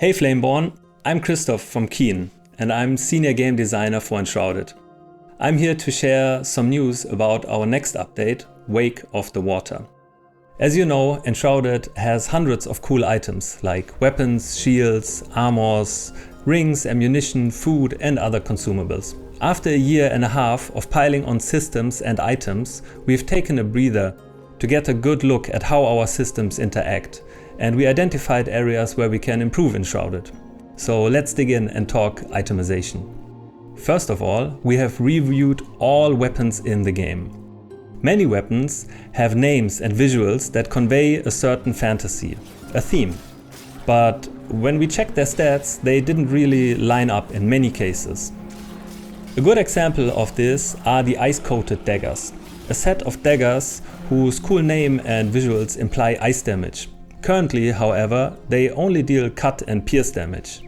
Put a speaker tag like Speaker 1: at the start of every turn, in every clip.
Speaker 1: Hey Flameborn, I'm Christoph from Keen and I'm Senior Game Designer for Enshrouded. I'm here to share some news about our next update, Wake of the Water. As you know, Enshrouded has hundreds of cool items like weapons, shields, armors, rings, ammunition, food and other consumables. After a year and a half of piling on systems and items, we've taken a breather to get a good look at how our systems interact, and we identified areas where we can improve Enshrouded. So let's dig in and talk itemization. First of all, we have reviewed all weapons in the game. Many weapons have names and visuals that convey a certain fantasy, a theme. But when we checked their stats, they didn't really line up in many cases. A good example of this are the ice-coated daggers, a set of daggers whose cool name and visuals imply ice damage. Currently, however, they only deal cut and pierce damage.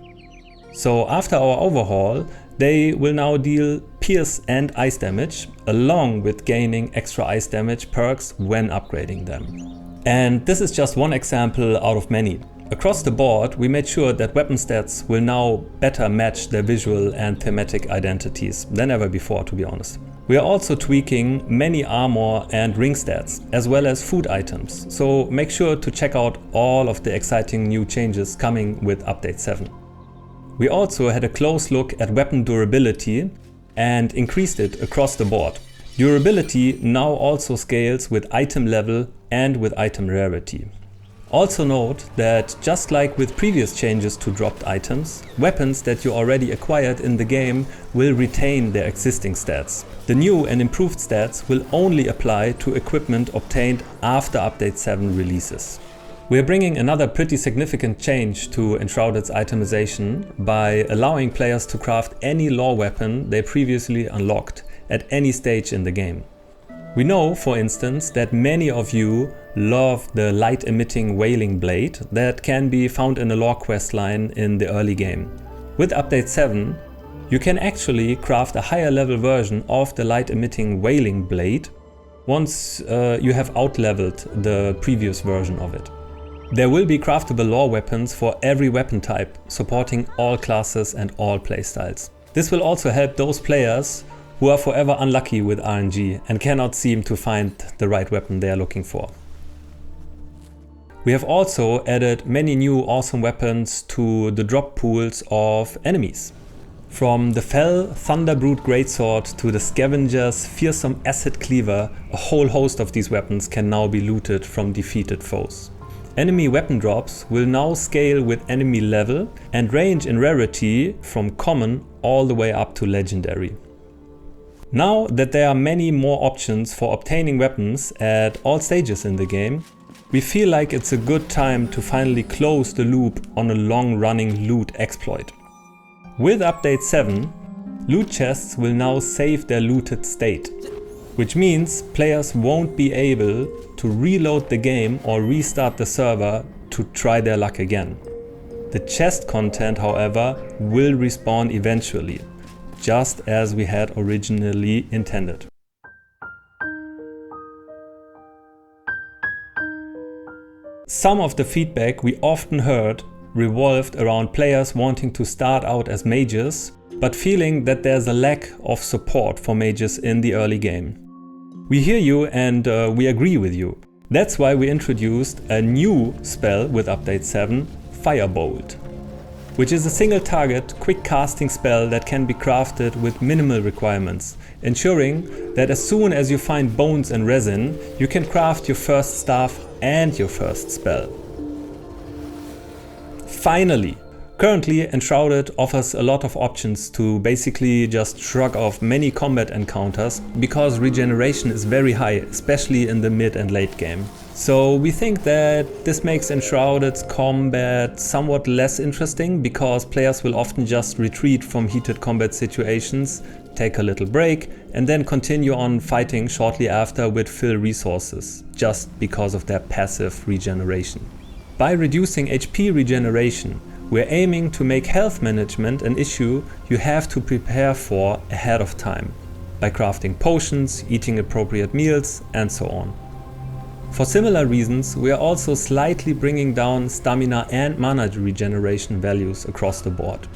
Speaker 1: So after our overhaul, they will now deal pierce and ice damage, along with gaining extra ice damage perks when upgrading them. And this is just one example out of many. Across the board, we made sure that weapon stats will now better match their visual and thematic identities than ever before, to be honest. We are also tweaking many armor and ring stats, as well as food items, so make sure to check out all of the exciting new changes coming with Update 7. We also had a close look at weapon durability and increased it across the board. Durability now also scales with item level and with item rarity. Also note that just like with previous changes to dropped items, weapons that you already acquired in the game will retain their existing stats. The new and improved stats will only apply to equipment obtained after Update 7 releases. We are bringing another pretty significant change to Enshrouded's itemization by allowing players to craft any lore weapon they previously unlocked at any stage in the game. We know, for instance, that many of you love the light-emitting wailing blade that can be found in a lore questline in the early game. With Update 7, you can actually craft a higher level version of the light-emitting wailing blade once you have outleveled the previous version of it. There will be craftable lore weapons for every weapon type, supporting all classes and all playstyles. This will also help those players who are forever unlucky with RNG and cannot seem to find the right weapon they are looking for. We have also added many new awesome weapons to the drop pools of enemies. From the Fell Thunderbrute Greatsword to the Scavenger's fearsome Acid Cleaver, a whole host of these weapons can now be looted from defeated foes. Enemy weapon drops will now scale with enemy level and range in rarity from common all the way up to legendary. Now that there are many more options for obtaining weapons at all stages in the game, we feel like it's a good time to finally close the loop on a long-running loot exploit. With Update 7, loot chests will now save their looted state, which means players won't be able to reload the game or restart the server to try their luck again. The chest content, however, will respawn eventually, just as we had originally intended. Some of the feedback we often heard revolved around players wanting to start out as mages, but feeling that there's a lack of support for mages in the early game. We hear you and we agree with you. That's why we introduced a new spell with Update 7, Firebolt, which is a single target, quick casting spell that can be crafted with minimal requirements, ensuring that as soon as you find bones and resin, you can craft your first staff and your first spell. Finally, currently Enshrouded offers a lot of options to basically just shrug off many combat encounters because regeneration is very high, especially in the mid and late game. So we think that this makes Enshrouded's combat somewhat less interesting because players will often just retreat from heated combat situations, take a little break and then continue on fighting shortly after with fill resources, just because of their passive regeneration. By reducing HP regeneration, we're aiming to make health management an issue you have to prepare for ahead of time, by crafting potions, eating appropriate meals and so on. For similar reasons, we are also slightly bringing down stamina and mana regeneration values across the board.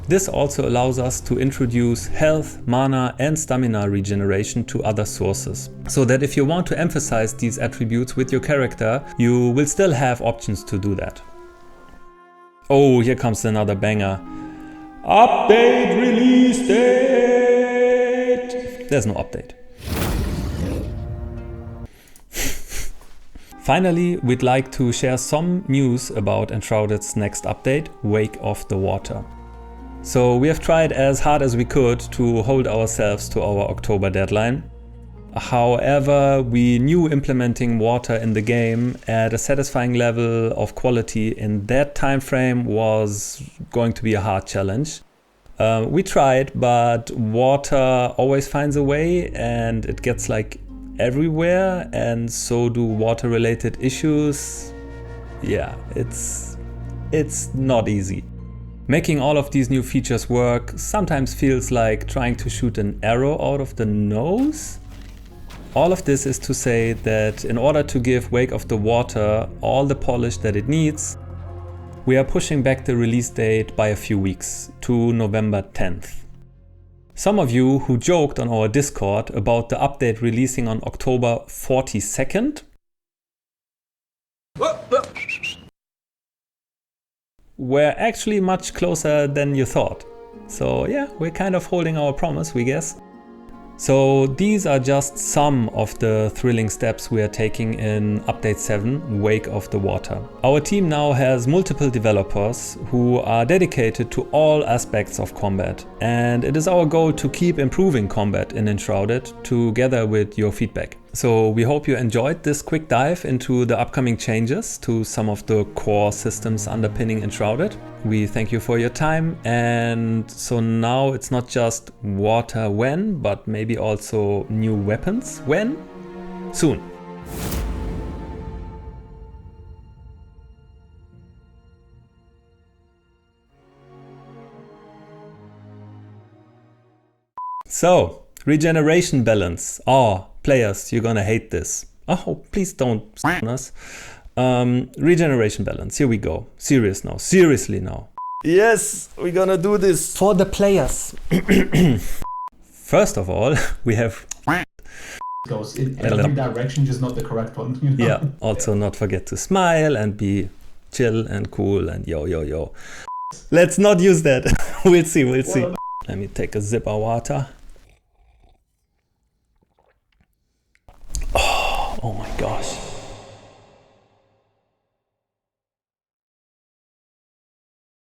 Speaker 1: This also allows us to introduce health, mana and stamina regeneration to other sources, so that if you want to emphasize these attributes with your character, you will still have options to do that. Oh, here comes another banger. Update release date! There's no update. Finally, we'd like to share some news about Enshrouded's next update, Wake of the Water. So we have tried as hard as we could to hold ourselves to our October deadline. However, we knew implementing water in the game at a satisfying level of quality in that time frame was going to be a hard challenge. We tried, but water always finds a way, and it gets like everywhere, and so do water related issues. Yeah, it's not easy. Making all of these new features work sometimes feels like trying to shoot an arrow out of the nose. All of this is to say that in order to give Wake of the Water all the polish that it needs, we are pushing back the release date by a few weeks to November 10th. Some of you who joked on our Discord about the update releasing on October 42nd were actually much closer than you thought. So yeah, we're kind of holding our promise, we guess. So these are just some of the thrilling steps we are taking in Update 7, Wake of the Water. Our team now has multiple developers who are dedicated to all aspects of combat, and it is our goal to keep improving combat in Enshrouded together with your feedback. So we hope you enjoyed this quick dive into the upcoming changes to some of the core systems underpinning Enshrouded. We thank you for your time, and so now it's not just water when, but maybe also new weapons when? Soon. So, regeneration balance. Oh, players, you're gonna hate this. Oh, please don't us. Regeneration balance, here we go. Serious now, seriously now. Yes, we're gonna do this for the players. First of all, we have
Speaker 2: goes in every direction, just not the correct one. You know?
Speaker 1: Yeah, also not forget to smile and be chill and cool and yo. Let's not use that. We'll see. Let me take a sip of water. Oh my gosh.